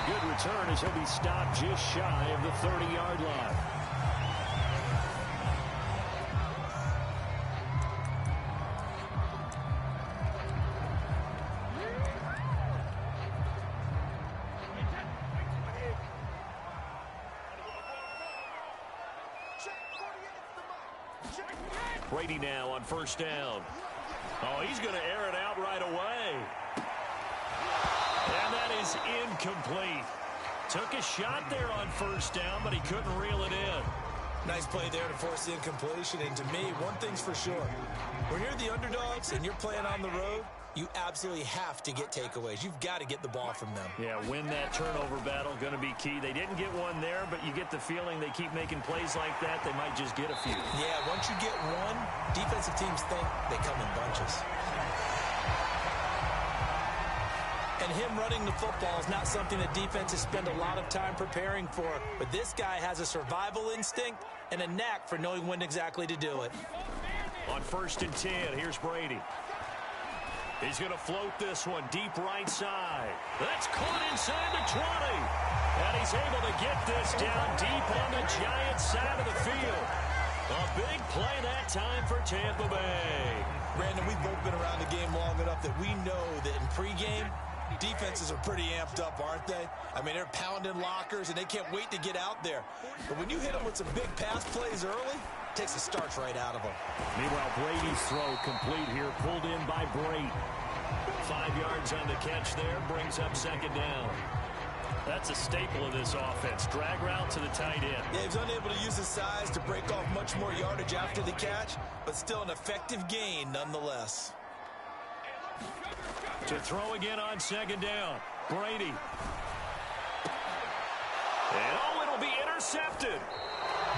good return as he'll be stopped just shy of the 30-yard line. Brady now on first down. Oh, he's going to air it out right away. And that is incomplete. Took a shot there on first down, but he couldn't reel it in. Nice play there to force the incompletion. And to me, one thing's for sure. When you're the underdogs and you're playing on the road, you absolutely have to get takeaways. You've got to get the ball from them. Yeah, win that turnover battle, going to be key. They didn't get one there, but you get the feeling they keep making plays like that, they might just get a few. Yeah, once you get one, defensive teams think they come in bunches. And him running the football is not something that defenses spend a lot of time preparing for. But this guy has a survival instinct and a knack for knowing when exactly to do it. On 1st and 10, here's Brady. He's going to float this one deep right side. That's caught inside the 20. And he's able to get this down deep on the Giants side of the field. A big play that time for Tampa Bay. Brandon, we've both been around the game long enough that we know that in pregame, defenses are pretty amped up, aren't they? I mean, they're pounding lockers, and they can't wait to get out there. But when you hit them with some big pass plays early, it takes the starch right out of them. Meanwhile, Brady's throw complete here, pulled in by Brady. 5 yards on the catch there, brings up 2nd down. That's a staple of this offense. Drag route to the tight end. Yeah, he was unable to use his size to break off much more yardage after the catch, but still an effective gain nonetheless. To throw again on 2nd down. Brady. And it'll be intercepted.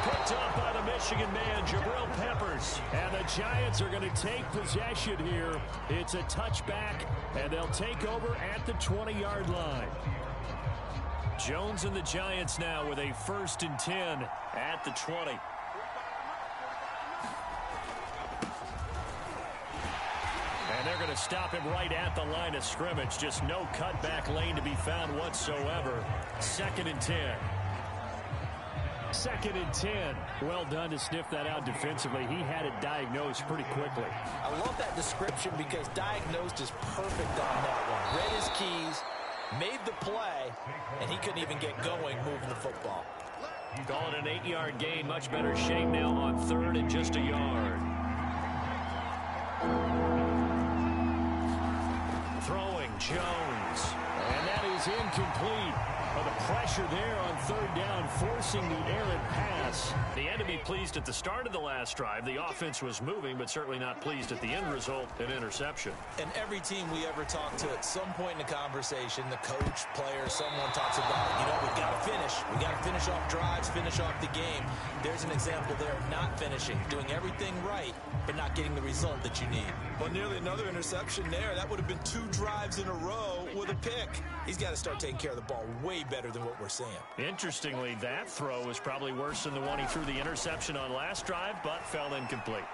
Picked up by the Michigan man, Jabril Peppers. And the Giants are going to take possession here. It's a touchback, and they'll take over at the 20-yard line. Jones and the Giants now with a 1st and 10 at the 20. And they're going to stop him right at the line of scrimmage. Just no cutback lane to be found whatsoever. 2nd and 10. 2nd and 10. Well done to sniff that out defensively. He had it diagnosed pretty quickly. I love that description because diagnosed is perfect on that one. Read his keys, made the play, and he couldn't even get going moving the football. Call it an 8-yard gain. Much better shape now on 3rd and just a yard. Throwing Jones. And that is incomplete. But the pressure there on 3rd down, forcing the errant pass. He had to be pleased at the start of the last drive. The offense was moving, but certainly not pleased at the end result, an interception. And every team we ever talk to at some point in the conversation, the coach, player, someone talks about, we've got to finish. We've got to finish off drives, finish off the game. There's an example there of not finishing, doing everything right, but not getting the result that you need. Well, nearly another interception there. That would have been 2 drives in a row with a pick. He's got to start taking care of the ball way better than what we're seeing. Interestingly, that throw was probably worse than the one he threw the interception on last drive, but fell incomplete.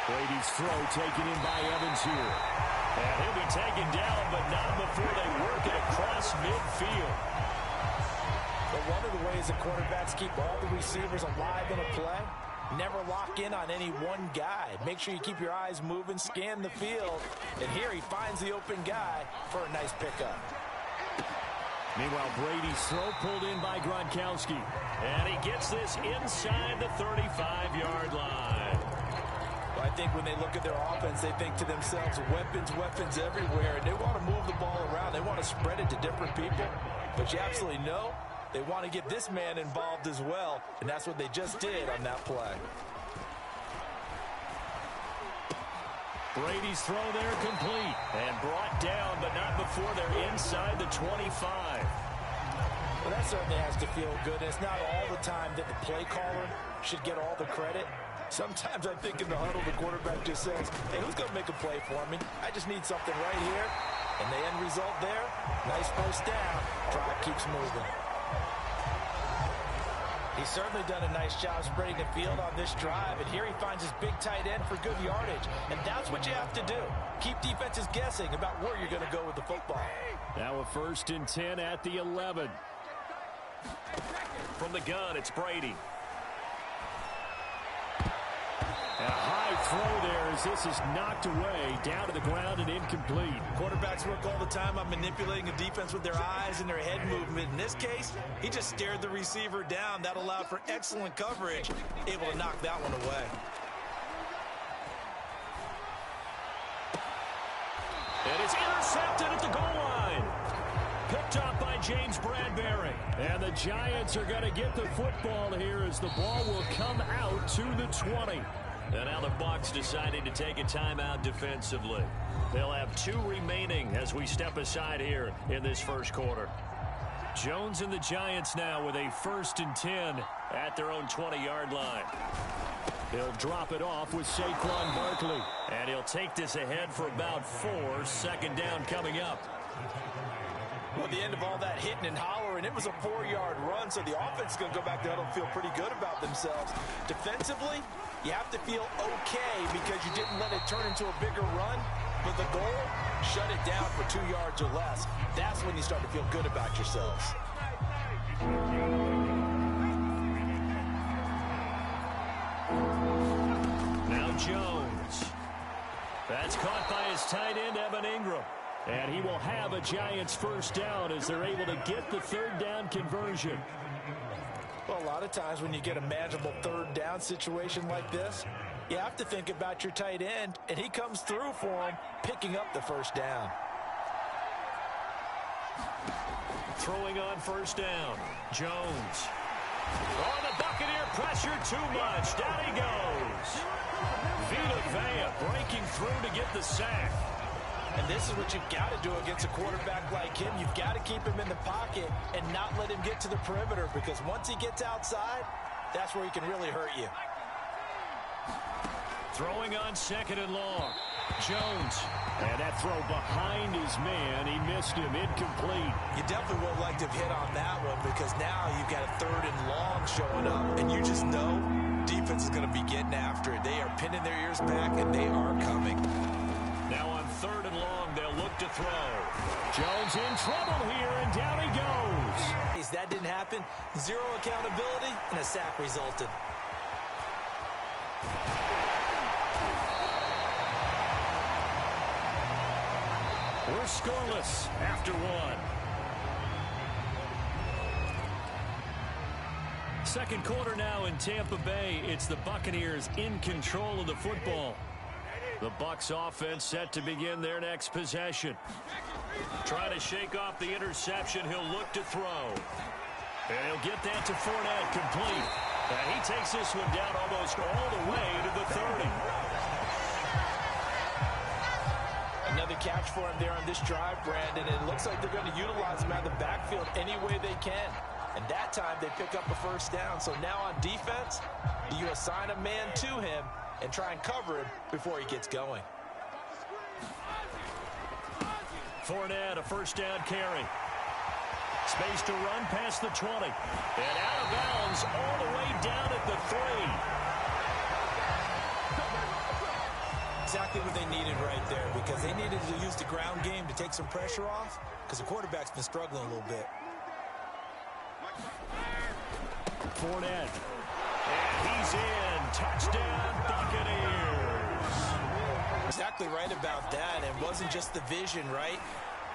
Brady's throw taken in by Evans here. And he'll be taken down, but not before they work it across midfield. But one of the ways that quarterbacks keep all the receivers alive in a play, never lock in on any one guy. Make sure you keep your eyes moving, scan the field. And here he finds the open guy for a nice pickup. Meanwhile, Brady's throw pulled in by Gronkowski. And he gets this inside the 35-yard line. Well, I think when they look at their offense, they think to themselves, weapons everywhere. And they want to move the ball around. They want to spread it to different people. But you absolutely know they want to get this man involved as well, and that's what they just did on that play. Brady's throw there complete and brought down, but not before they're inside the 25. Well, that certainly has to feel good. And it's not all the time that the play caller should get all the credit. Sometimes I think in the huddle, the quarterback just says, hey, who's going to make a play for me? I just need something right here. And the end result there, nice first down. Drive keeps moving. He's certainly done a nice job spreading the field on this drive, and here he finds his big tight end for good yardage, and that's what you have to do. Keep defenses guessing about where you're going to go with the football. Now a 1st and 10 at the 11. From the gun, it's Brady. A high throw there as this is knocked away, down to the ground and incomplete. Quarterbacks work all the time on manipulating a defense with their eyes and their head movement. In this case, he just stared the receiver down. That allowed for excellent coverage, able to knock that one away. And it's intercepted at the goal line. Picked up by James Bradbury. And the Giants are going to get the football here as the ball will come out to the 20. And now the Bucs deciding to take a timeout defensively. They'll have 2 remaining as we step aside here in this first quarter. Jones and the Giants now with a 1st and 10 at their own 20-yard line. He'll drop it off with Saquon Barkley. And he'll take this ahead for about 4. 2nd down coming up. Well, the end of all that hitting and hollering, it was a 4-yard run, so the offense is going to go back there and feel pretty good about themselves. Defensively, you have to feel okay because you didn't let it turn into a bigger run, but the goal, shut it down for 2 yards or less. That's when you start to feel good about yourselves. Now Jones. That's caught by his tight end, Evan Ingram. And he will have a Giants 1st down as they're able to get the 3rd down conversion. Well, a lot of times when you get a manageable 3rd down situation like this, you have to think about your tight end, and he comes through for him, picking up the 1st down. Throwing on 1st down, Jones. Oh, the Buccaneer pressure too much. Down he goes. Vita Vea breaking through to get the sack. And this is what you've got to do against a quarterback like him. You've got to keep him in the pocket and not let him get to the perimeter, because once he gets outside, that's where he can really hurt you. Throwing on 2nd and long. Jones. And that throw behind his man. He missed him. Incomplete. You definitely would like to have hit on that one, because now you've got a 3rd and long showing up, and you just know defense is going to be getting after it. They are pinning their ears back, and they are coming. Now on 3rd and long, they'll look to throw. Jones in trouble here, and down he goes. That didn't happen. 0 accountability, and a sack resulted. We're scoreless after 1. 2nd quarter now in Tampa Bay. It's the Buccaneers in control of the football. The Bucs offense set to begin their next possession. Trying to shake off the interception. He'll look to throw. And he'll get that to Fournette, complete. And he takes this one down almost all the way to the 30. Another catch for him there on this drive, Brandon. And it looks like they're going to utilize him out of the backfield any way they can. And that time they pick up a 1st down. So now on defense, do you assign a man to him and try and cover him before he gets going? Fournette, a 1st down carry. Space to run past the 20. And out of bounds all the way down at the 3. Exactly what they needed right there, because they needed to use the ground game to take some pressure off, because the quarterback's been struggling a little bit. Fournette. And he's in. Touchdown, Buccaneers. Exactly right about that. It wasn't just the vision, right?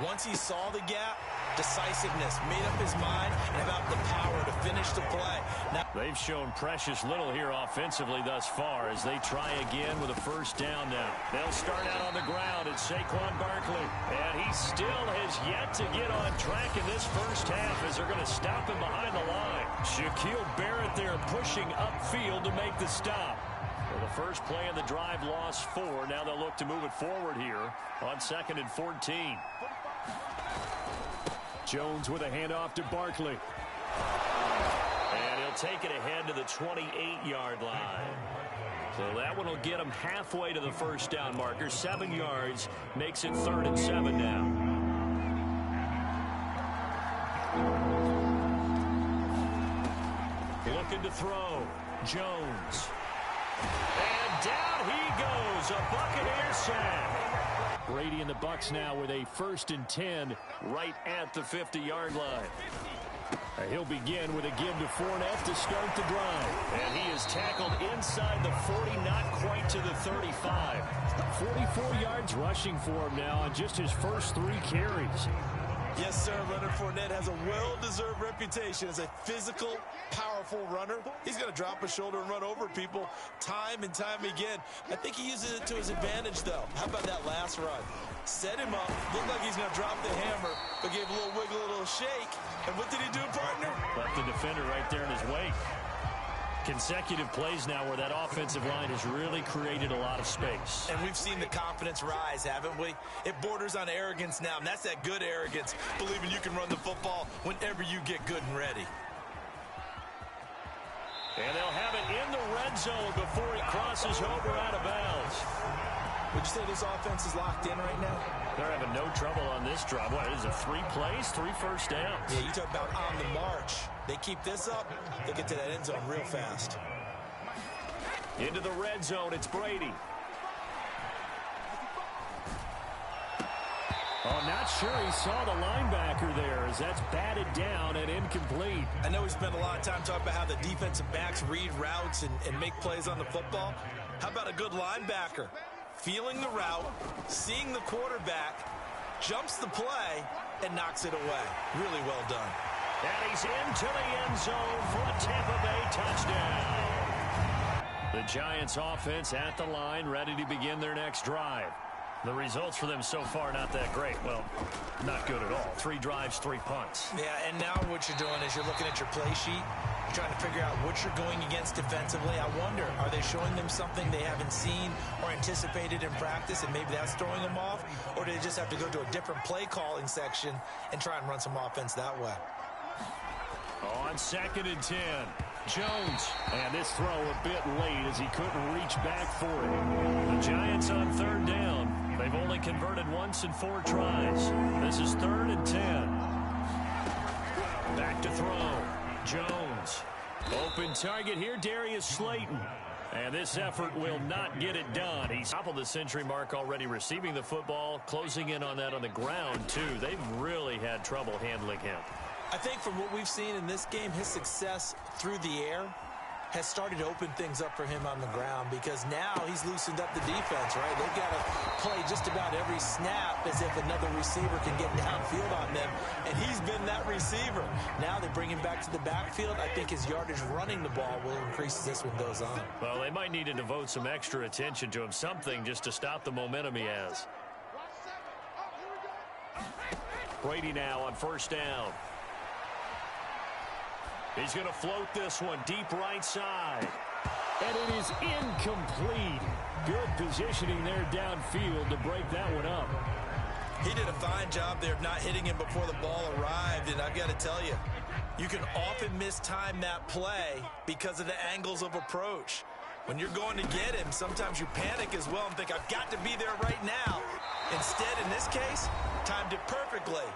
Once he saw the gap, decisiveness, made up his mind, and about the power to finish the play. Now, they've shown precious little here offensively thus far as they try again with a 1st down now. They'll start out on the ground. It's Saquon Barkley. And he still has yet to get on track in this 1st half as they're going to stop him behind the line. Shaquille Barrett there pushing upfield to make the stop. Well, the first play of the drive lost 4. Now they'll look to move it forward here on 2nd and 14. Jones with a handoff to Barkley. And he'll take it ahead to the 28-yard line. So that one will get him halfway to the 1st down marker. 7 yards makes it 3rd and 7 now. looking to throw. Jones. And down he goes. A Buccaneers sack. Brady and the Bucs now with a 1st and 10 right at the 50-yard line. He'll begin with a give to Fournette to start the drive. And he is tackled inside the 40, not quite to the 35. 44 yards rushing for him now on just his first 3 carries. Yes, sir. Leonard Fournette has a well-deserved reputation as a physical, powerful runner. He's going to drop his shoulder and run over people time and time again. I think he uses it to his advantage, though. How about that last run? Set him up, looked like he's going to drop the hammer, but gave a little wiggle, a little shake. And what did he do, partner? Left the defender right there in his wake. Consecutive plays now where that offensive line has really created a lot of space. And we've seen the confidence rise, haven't we? It borders on arrogance now, and that's that good arrogance, believing you can run the football whenever you get good and ready. And they'll have it in the red zone before he crosses over out of bounds. Would you say this offense is locked in right now? They're having no trouble on this drive. What is it, 3 plays, 3 first downs? Yeah, you talk about on the march. They keep this up, they'll get to that end zone real fast. Into the red zone, it's Brady. Oh, not sure he saw the linebacker there as that's batted down and incomplete. I know we spent a lot of time talking about how the defensive backs read routes and make plays on the football. How about a good linebacker? Feeling the route, seeing the quarterback, jumps the play, and knocks it away. Really well done. And he's into the end zone for a Tampa Bay touchdown. The Giants offense at the line, ready to begin their next drive. The results for them so far, not that great. Well, not good at all. 3 drives, 3 punts. Yeah, and now what you're doing is you're looking at your play sheet. You're trying to figure out what you're going against defensively. I wonder, are they showing them something they haven't seen or anticipated in practice, and maybe that's throwing them off? Or do they just have to go to a different play calling section and try and run some offense that way? On 2nd and 10, Jones. And this throw a bit late as he couldn't reach back for it. The Giants on 3rd down. They've only converted once in 4 tries. This is 3rd and 10. Back to throw. Jones. Open target here, Darius Slayton. And this effort will not get it done. He's top of the century mark already receiving the football, closing in on that on the ground, too. They've really had trouble handling him. I think from what we've seen in this game, his success through the air has started to open things up for him on the ground because now he's loosened up the defense, right? They've got to play just about every snap as if another receiver can get downfield on them, and he's been that receiver. Now they bring him back to the backfield. I think his yardage running the ball will increase as this one goes on. Well, they might need to devote some extra attention to him, something just to stop the momentum he has. Brady now on 1st down. He's going to float this one deep right side. And it is incomplete. Good positioning there downfield to break that one up. He did a fine job there of not hitting him before the ball arrived. And I've got to tell you, you can often mistime that play because of the angles of approach. When you're going to get him, sometimes you panic as well and think, I've got to be there right now. Instead, in this case, timed it perfectly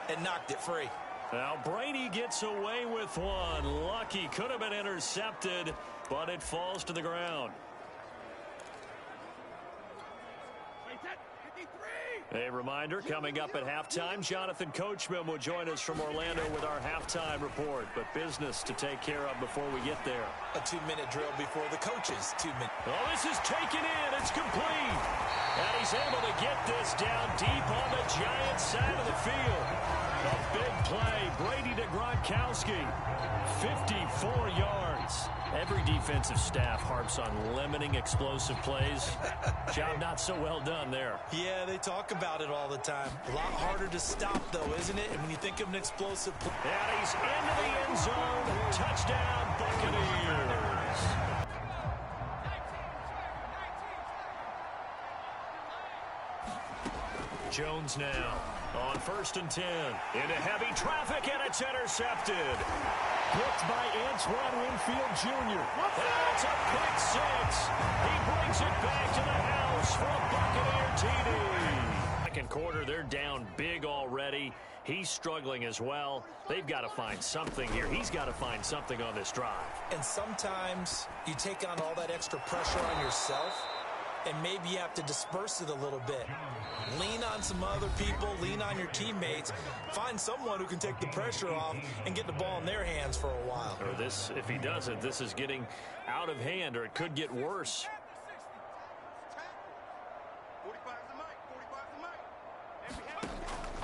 and knocked it free. Now Brady gets away with one. Lucky, could have been intercepted, but it falls to the ground. A reminder, coming up at halftime, Jonathan Coachman will join us from Orlando with our halftime report, but business to take care of before we get there. A 2-minute drill before the coaches. 2 minutes. Oh, this is taken in. It's complete. And he's able to get this down deep on the Giants side of the field. A big play, Brady to Gronkowski, 54 yards. Every defensive staff harps on limiting explosive plays. Job not so well done there. Yeah, they talk about it all the time. A lot harder to stop, though, isn't it? And when you think of an explosive play. And he's into the end zone. Touchdown, Buccaneers. Jones now. On 1st and 10, into heavy traffic, and it's intercepted. Picked by Antoine Winfield Jr. That's a quick 6. He brings it back to the house for a Buccaneer TD. Second quarter, they're down big already. He's struggling as well. They've got to find something here. He's got to find something on this drive. And sometimes you take on all that extra pressure on yourself, and maybe you have to disperse it a little bit. Lean on some other people, lean on your teammates, find someone who can take the pressure off and get the ball in their hands for a while. Or this, if he doesn't, this is getting out of hand, or it could get worse.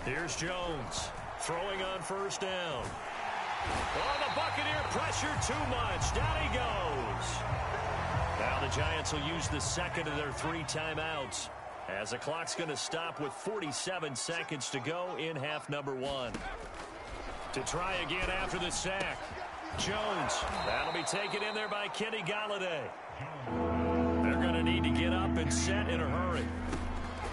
Here's Jones throwing on first down. Oh, the Buccaneer pressure too much. Down he goes. Now the Giants will use the second of their 3 timeouts as the clock's going to stop with 47 seconds to go in half number 1. To try again after the sack. Jones. That'll be taken in there by Kenny Golladay. They're going to need to get up and set in a hurry.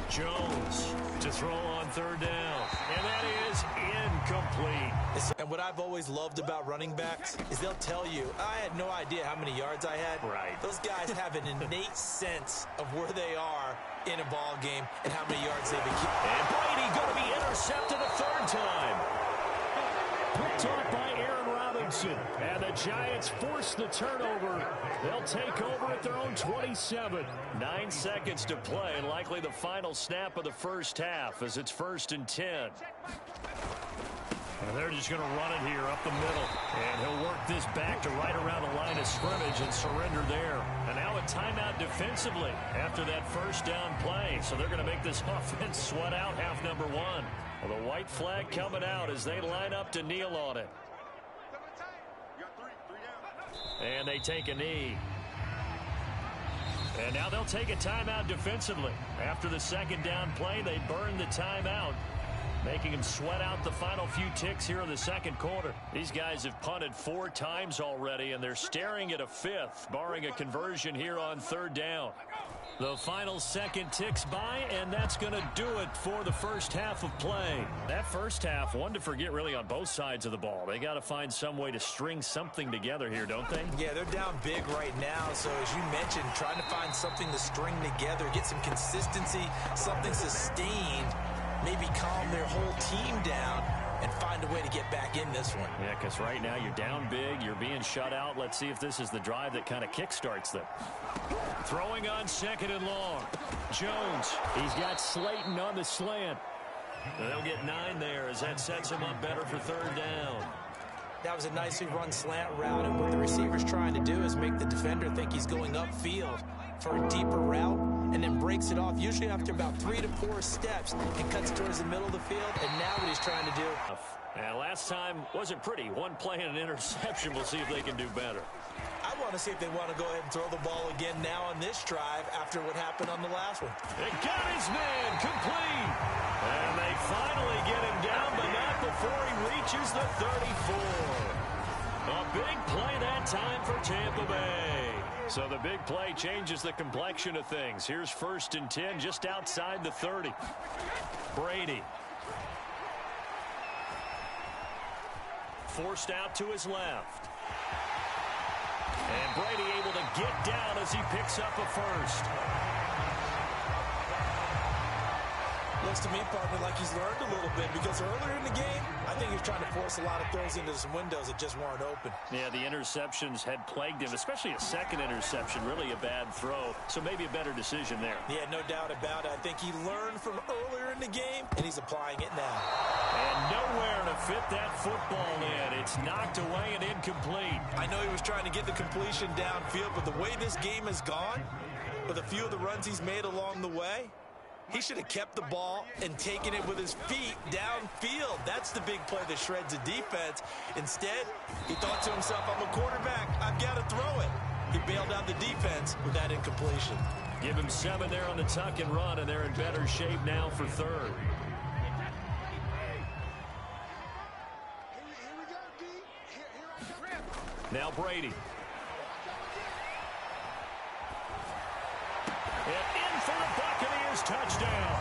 Jones to throw on third down. And that is incomplete. And what I've always loved about running backs is they'll tell you, I had no idea how many yards I had. Right. Those guys have an innate sense of where they are in a ball game and how many yards they've been keeping. And Brady going to be intercepted a third time. Picked off by Aaron Robinson. And the Giants force the turnover. They'll take over at their own 27. 9 seconds to play, and likely the final snap of the first half as it's 1st and 10. And they're just going to run it here up the middle. And he'll work this back to right around the line of scrimmage and surrender there. And now a timeout defensively after that first down play. So they're going to make this offense sweat out half number 1. Well, the white flag coming out as they line up to kneel on it. And they take a knee. And now they'll take a timeout defensively. After the second down play, they burn the timeout, making them sweat out the final few ticks here in the second quarter. These guys have punted 4 times already, and they're staring at a 5th, barring a conversion here on third down. The final second ticks by, and that's going to do it for the first half of play. That first half, one to forget really on both sides of the ball. They got to find some way to string something together here, don't they? Yeah, they're down big right now. So as you mentioned, trying to find something to string together, get some consistency, something sustained, maybe calm their whole team down and find a way to get back in this one. Yeah, because right now you're down big, you're being shut out. Let's see if this is the drive that kind of kickstarts them. Throwing on second and long. Jones, he's got Slayton on the slant. They'll get 9 there as that sets him up better for third down. That was a nicely run slant route, and what the receiver's trying to do is make the defender think he's going upfield for a deeper route, and then breaks it off, usually after about 3 to 4 steps, and cuts towards the middle of the field, and now what he's trying to do. And last time wasn't pretty. One play and an interception. We'll see if they can do better. I want to see if they want to go ahead and throw the ball again now on this drive after what happened on the last one. It got his man complete. And they finally get him down, but not before he reaches the 34. A big play that time for Tampa Bay. So the big play changes the complexion of things. Here's 1st and 10 just outside the 30. Brady. Forced out to his left. And Brady able to get down as he picks up a first. Looks to me, partner, like he's learned a little bit, because earlier in the game, I think he was trying to force a lot of throws into some windows that just weren't open. Yeah, the interceptions had plagued him, especially a second interception, really a bad throw. So maybe a better decision there. Yeah, no doubt about it. I think he learned from earlier in the game, and he's applying it now. And nowhere to fit that football in. It's knocked away and incomplete. I know he was trying to get the completion downfield, but the way this game has gone, with a few of the runs he's made along the way, he should have kept the ball and taken it with his feet downfield. That's the big play that shreds the defense. Instead, he thought to himself, I'm a quarterback, I've got to throw it. He bailed out the defense with that incompletion. Give him 7 there on the tuck and run, and they're in better shape now for third. Now Brady. And in for the Buccaneers touchdown.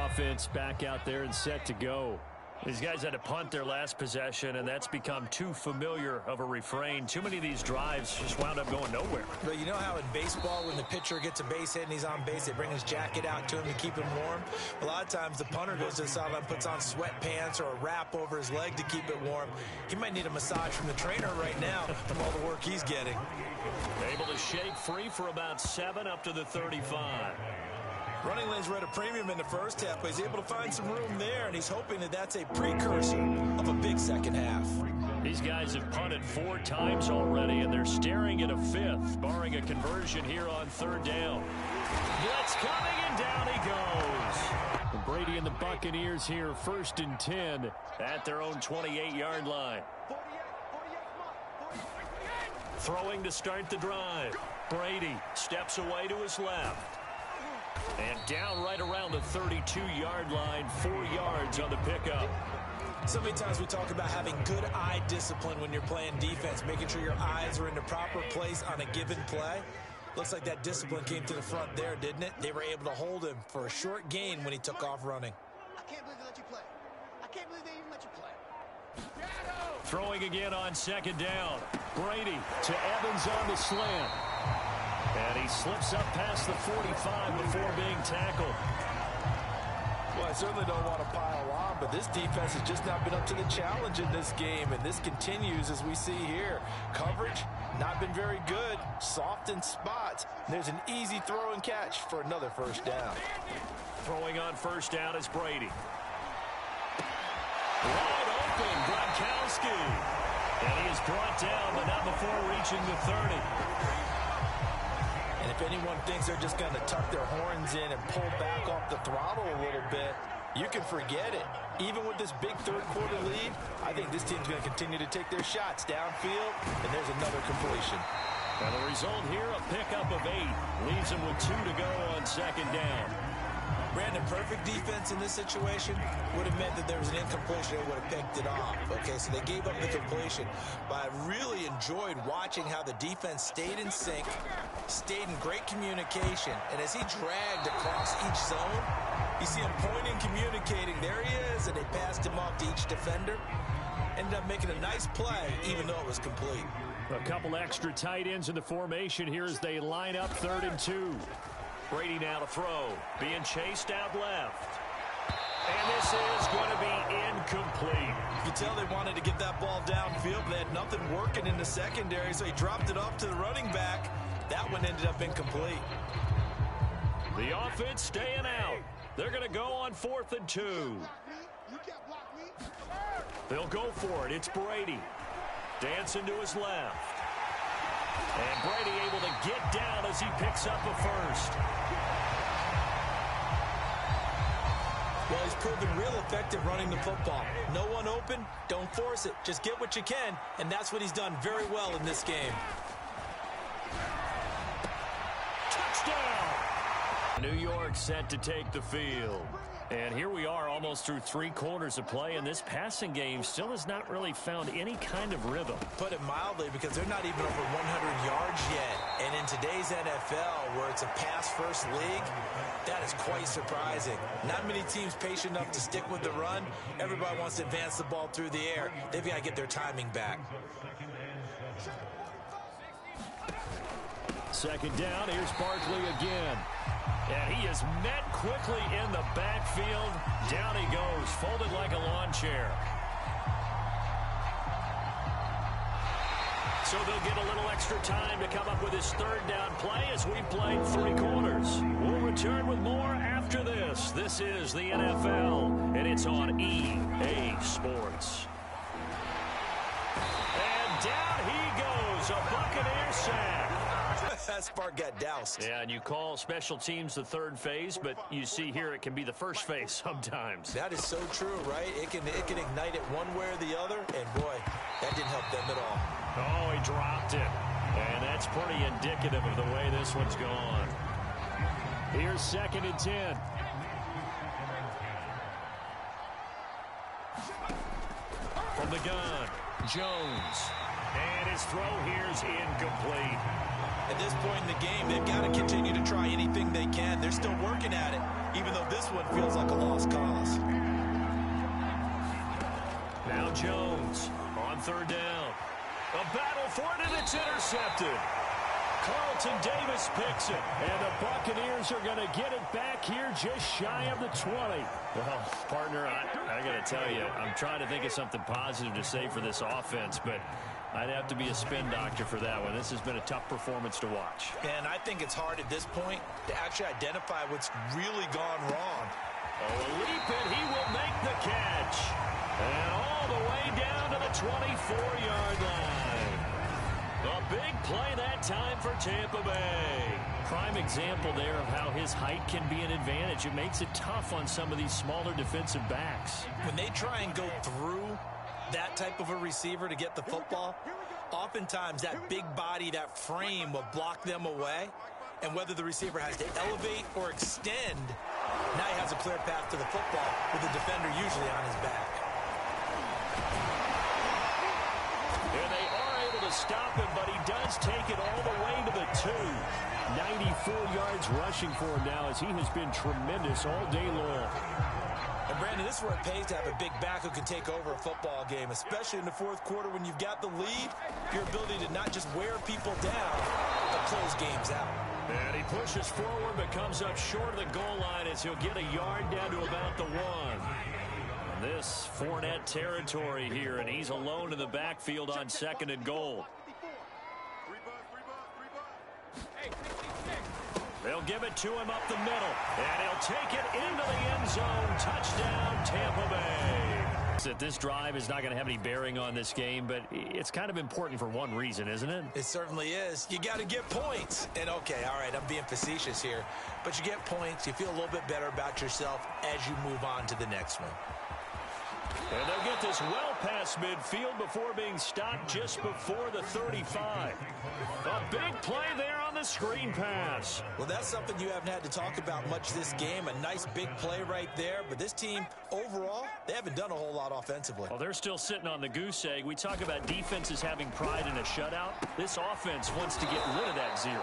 Offense back out there and set to go. These guys had to punt their last possession, and that's become too familiar of a refrain. Too many of these drives just wound up going nowhere. But you know how in baseball, when the pitcher gets a base hit and he's on base, they bring his jacket out to him to keep him warm? A lot of times the punter goes to the sideline, puts on sweatpants or a wrap over his leg to keep it warm. He might need a massage from the trainer right now from all the work he's getting. Able to shake free for about 7 up to the 35. Running lanes were at a premium in the first half, but he's able to find some room there, and he's hoping that that's a precursor of a big second half. These guys have punted 4 times already, and they're staring at a 5th, barring a conversion here on 3rd down. Blitz coming, and down he goes. And Brady and the Buccaneers here, 1st and 10 at their own 28-yard line. Throwing to start the drive. Brady steps away to his left. And down right around the 32-yard line, 4 yards on the pickup. So many times we talk about having good eye discipline when you're playing defense, making sure your eyes are in the proper place on a given play. Looks like that discipline came to the front there, didn't it? They were able to hold him for a short gain when he took off running. I can't believe they let you play. I can't believe they even let you play. Throwing again on 2nd down. Brady to Evans on the slant. And he slips up past the 45 before being tackled. Well, I certainly don't want to pile on, but this defense has just not been up to the challenge in this game, and this continues as we see here. Coverage, not been very good, soft in spots. There's an easy throw and catch for another 1st down. Throwing on 1st down is Brady. Wide open, Gronkowski. And he is brought down, but not before reaching the 30. And if anyone thinks they're just going to tuck their horns in and pull back off the throttle a little bit, you can forget it. Even with this big 3rd quarter lead, I think this team's going to continue to take their shots downfield, and there's another completion. And the result here, a pickup of 8. Leaves him with 2 to go on 2nd down. Brandon, perfect defense in this situation would have meant that there was an incompletion. They would have picked it off. Okay, so they gave up the completion. But I really enjoyed watching how the defense stayed in sync, stayed in great communication. And as he dragged across each zone, you see him pointing, communicating. There he is, and they passed him off to each defender. Ended up making a nice play, even though it was complete. A couple extra tight ends in the formation here as they line up 3rd and 2. Brady now to throw, being chased out left. And this is going to be incomplete. You tell they wanted to get that ball downfield, but they had nothing working in the secondary, so he dropped it off to the running back. That one ended up incomplete. The offense staying out. They're going to go on 4th and 2. They'll go for it. It's Brady. Dancing to his left. And Brady able to get down as he picks up a 1st. Well, he's proven real effective running the football. No one open, don't force it. Just get what you can, and that's what he's done very well in this game. Touchdown! New York set to take the field. And here we are almost through 3 quarters of play, and this passing game still has not really found any kind of rhythm. Put it mildly, because they're not even over 100 yards yet. And in today's NFL, where it's a pass-first league, that is quite surprising. Not many teams patient enough to stick with the run. Everybody wants to advance the ball through the air. They've got to get their timing back. 2nd down, here's Barkley again. And he is met quickly in the backfield. Down he goes, folded like a lawn chair. So they'll get a little extra time to come up with his 3rd down play as we played 3 quarters. We'll return with more after this. This is the NFL, and it's on EA Sports. And down he goes, a Buccaneers sack. That spark got doused. Yeah, and you call special teams the 3rd phase, but you see here it can be the 1st phase sometimes. That is so true, right? It can ignite it one way or the other, and boy, that didn't help them at all. Oh, he dropped it. And that's pretty indicative of the way this one's gone. Here's 2nd and 10. From the gun, Jones. And his throw here's incomplete. At this point in the game, they've got to continue to try anything they can. They're still working at it, even though this one feels like a lost cause. Jones on third down. A battle for it, and it's intercepted. Carlton Davis picks it, and the Buccaneers are going to get it back here just shy of the 20. Well, partner, I got to tell you, I'm trying to think of something positive to say for this offense, but I'd have to be a spin doctor for that one. This has been a tough performance to watch. And I think it's hard at this point to actually identify what's really gone wrong. Oh, a leap, and he will make the catch. And all the way down to the 24-yard line. A big play that time for Tampa Bay. Prime example there of how his height can be an advantage. It makes it tough on some of these smaller defensive backs. When they try and go through that type of a receiver to get the football, oftentimes that big body, that frame will block them away. And whether the receiver has to elevate or extend, now he has a clear path to the football with the defender usually on his back. And they are able to stop him, but he does take it all the way to the 2. 94 yards rushing for him now as he has been tremendous all day long. And Brandon, this is where it pays to have a big back who can take over a football game, especially in the fourth quarter when you've got the lead, your ability to not just wear people down, but close games out. And he pushes forward but comes up short of the goal line as he'll get a yard down to about the 1. And this Fournette territory here, and he's alone in the backfield on 2nd and goal. They'll give it to him up the middle, and he'll take it into the end zone. Touchdown, Tampa Bay. That this drive is not going to have any bearing on this game, but it's kind of important for one reason, isn't it? It certainly is. You got to get points. And, okay, all right, I'm being facetious here. But you get points. You feel a little bit better about yourself as you move on to the next one. And they'll get this well past midfield before being stopped just before the 35. A big play there on the screen pass. Well, that's something you haven't had to talk about much this game. A nice big play right there. But this team, overall, they haven't done a whole lot offensively. Well, they're still sitting on the goose egg. We talk about defenses having pride in a shutout. This offense wants to get rid of that 0.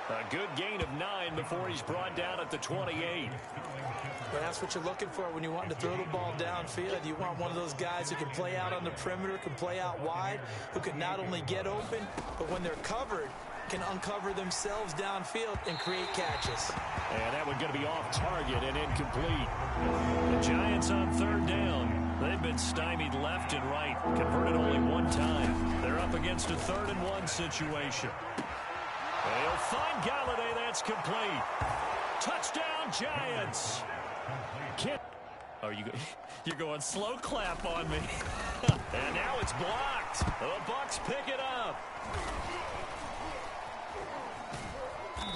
A good gain of 9 before he's brought down at the 28. But that's what you're looking for when you want to throw the ball downfield. You want one of those guys who can play out on the perimeter, can play out wide, who can not only get open, but when they're covered, can uncover themselves downfield and create catches. And that one going to be off target and incomplete. The Giants on 3rd down. They've been stymied left and right, converted only 1 time. They're up against a 3rd and 1 situation. They'll find Galladay. That's complete. Touchdown, Giants. Are you're going slow clap on me. And now it's blocked. The Bucs pick it up.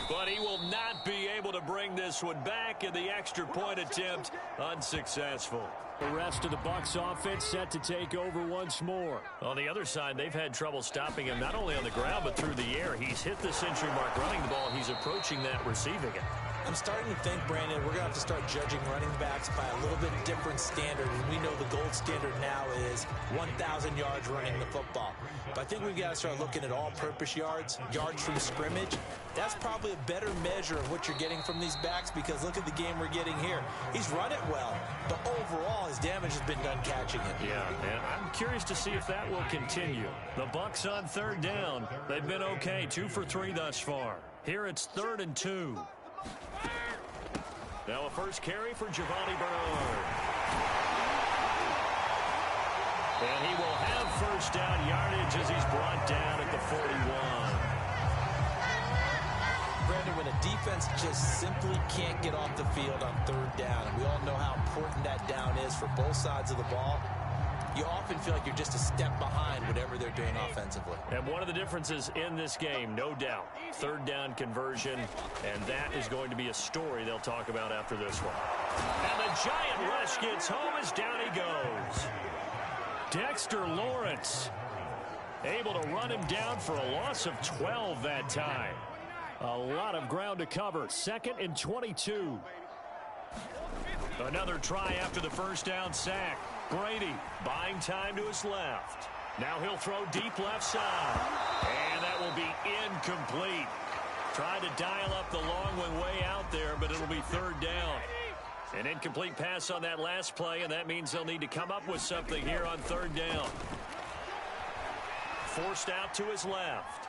But he will not be able to bring this one back, and the extra point attempt unsuccessful. The rest of the Bucs offense set to take over once more. On the other side, they've had trouble stopping him not only on the ground but through the air. He's hit the century mark running the ball. He's approaching that receiving it. I'm starting to think, Brandon, we're going to have to start judging running backs by a little bit different standard. And we know the gold standard now is 1,000 yards running the football. But I think we've got to start looking at all-purpose yards, yards from scrimmage. That's probably a better measure of what you're getting from these backs because look at the game we're getting here. He's run it well, but overall his damage has been done catching it. Yeah, and I'm curious to see if that will continue. The Bucs on 3rd down. They've been okay, 2 for 3 thus far. Here it's 3rd and 2. Now a first carry for Giovanni Bernard. And he will have first down yardage as he's brought down at the 41. Brandon, when a defense just simply can't get off the field on 3rd down, and we all know how important that down is for both sides of the ball, you often feel like you're just a step behind whatever they're doing offensively. And one of the differences in this game, no doubt, 3rd down conversion, and that is going to be a story they'll talk about after this one. And the Giant rush gets home as down he goes. Dexter Lawrence able to run him down for a loss of 12 that time. A lot of ground to cover. 2nd and 22. Another try after the first down sack. Brady buying time to his left. Now he'll throw deep left side. And that will be incomplete. Tried to dial up the long one way out there, but it'll be 3rd down. An incomplete pass on that last play, and that means they'll need to come up with something here on third down. Forced out to his left.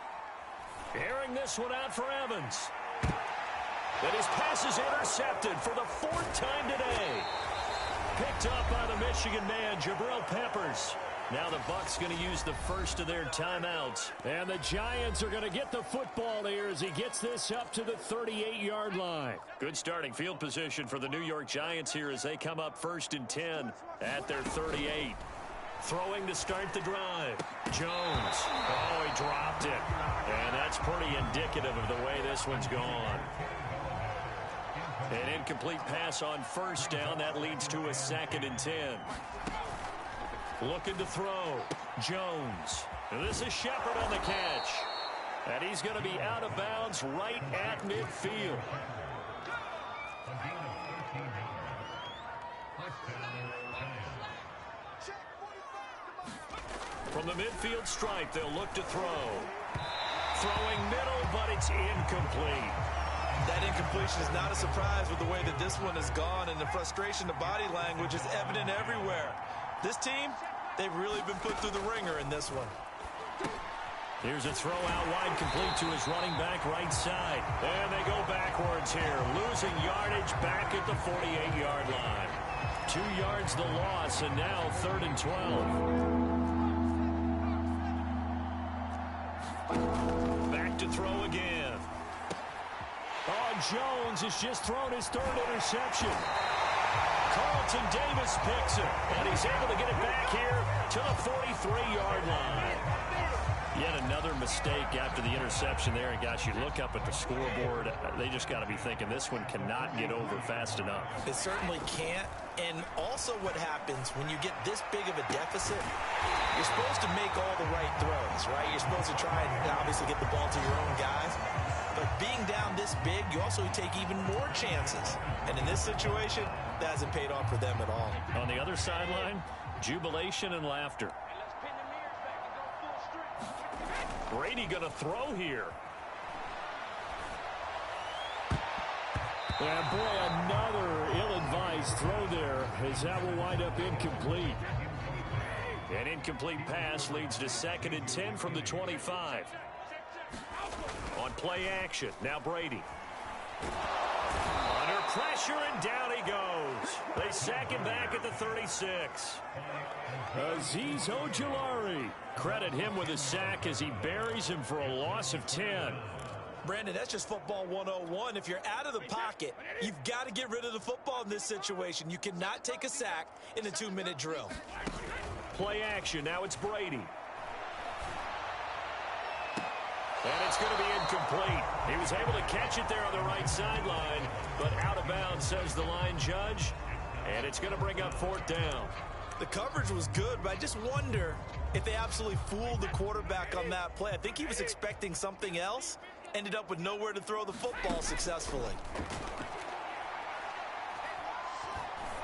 Airing this one out for Evans. And his pass is intercepted for the 4th time today. Picked up by the Michigan man, Jabril Peppers. Now the Bucs going to use the first of their timeouts. And the Giants are going to get the football here as he gets this up to the 38-yard line. Good starting field position for the New York Giants here as they come up 1st and 10 at their 38. Throwing to start the drive. Jones. Oh, he dropped it. And that's pretty indicative of the way this one's gone. An incomplete pass on 1st down. That leads to a 2nd and 10. Looking to throw. Jones. And this is Shepard on the catch. And he's going to be out of bounds right at midfield. From the midfield stripe, they'll look to throw. Throwing middle, but it's incomplete. That incompletion is not a surprise with the way that this one has gone, and the frustration, the body language is evident everywhere. This team, they've really been put through the ringer in this one. Here's a throw out wide, complete to his running back right side. And they go backwards here, losing yardage back at the 48-yard line. 2 yards the loss, and now 3rd and 12. Back to throw again. Oh, Jones has just thrown his 3rd interception. Carlton Davis picks it, and he's able to get it back here to the 43-yard line. Yet another mistake after the interception there. And, gosh, you look up at the scoreboard, they just got to be thinking this one cannot get over fast enough. It certainly can't. And also what happens when you get this big of a deficit, you're supposed to make all the right throws, right? You're supposed to try and obviously get the ball to your own guys. But being down this big, you also take even more chances. And in this situation, that hasn't paid off for them at all. On the other sideline, jubilation and laughter. Brady going to throw here. And boy, another ill-advised throw there as that will wind up incomplete. An incomplete pass leads to 2nd and 10 from the 25. On play action, now Brady. Under pressure, and down he goes. They sack him back at the 36. Azeez Ojulari. Credit him with a sack as he buries him for a loss of 10. Brandon, that's just football 101. If you're out of the pocket, you've got to get rid of the football in this situation. You cannot take a sack in a 2-minute drill. Play action, now it's Brady. And it's going to be incomplete. He was able to catch it there on the right sideline, but out of bounds, says the line judge. And it's going to bring up 4th down. The coverage was good, but I just wonder if they absolutely fooled the quarterback on that play. I think he was expecting something else. Ended up with nowhere to throw the football successfully.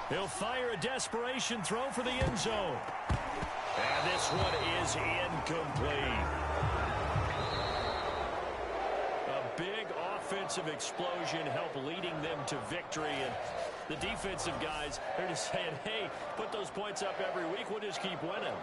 He'll fire a desperation throw for the end zone. And this one is incomplete. A big offensive explosion helped leading them to victory. And the defensive guys are just saying, hey, put those points up every week. We'll just keep winning.